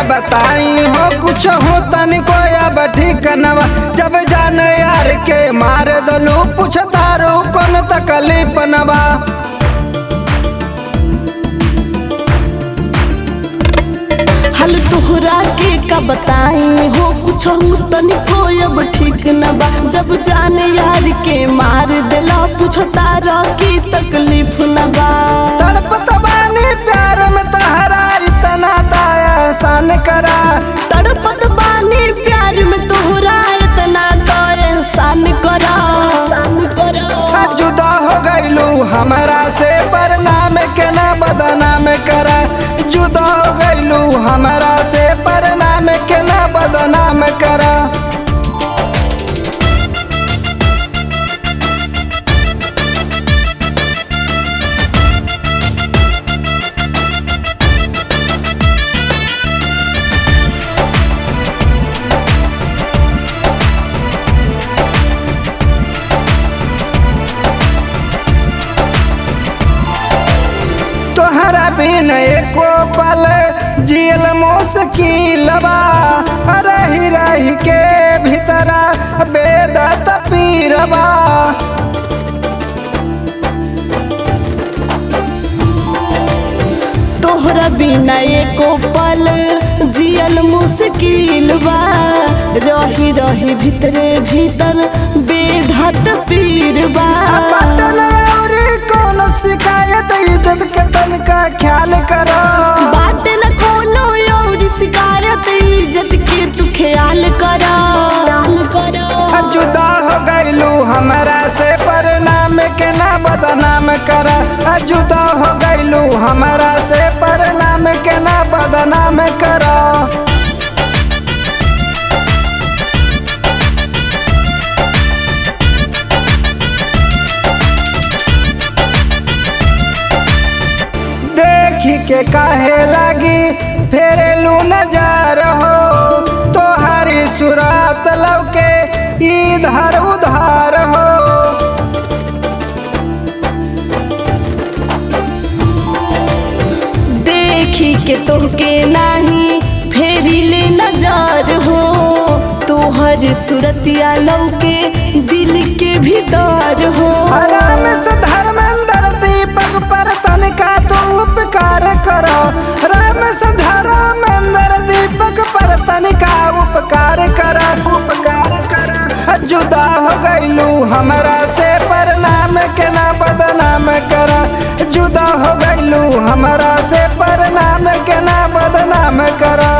बताई हो कुछ हो तनिको अब ठीक नवा। जब जान यार के मार दलू पूछतारू कौन तकलीफ नवा। हल तुहरा के का बताई हो कुछ तनिको अब ठीक न बा। जब जान यार के मार दिला पूछतारा की तकलीफ न बा। तड़पत बानी प्यार में तहरा इतना दाया एहसान करा। तड़पत बानी प्यार में तोहरा इतना तो एहसान करा। जुदा हो गईलू हमरा से परनाम के ना बदनाम करा। जुदा हो गईलू हमरा से परनाम के ना बदनाम करा। तोहरा बिन एको पल जियल मुश्किल बा। रही रही के भीतरा बेदत पीरबा। तोहरा बिना एको पल जियल मुश्किल बा। रही रही भीतरे भीतर बेधत पीर बा। पटन और कौन शिकायत इज्जत के तनका ख्याल करो। बाटे न कोनो और शिकायत इज्जत के तू ख्याल करा। जुदा हो गईलू हमरा से परनाम के ना बदनाम करा। जुदा हो गईलू हमरा से परनाम के ना बदनाम करा। देखी के काहे लगी फेरेलू नजर हो। तोहारी सूरत लौके इधर उधर हो। देखी के तोहके नाही फेरी ले नजर हो। तोहर सूरतिया लौके दिल के भीतर हो। आराम से धर्मेंद्र दीपक पर तनिका तू उपकार करो। राम से धर्मेंद्र दीपक पर तनिका उपकार करा। जुदा हो गईलू हमरा से परनाम के ना बदनाम करा। जुदा हो गईलू हमरा से परनाम के ना बदनाम करा।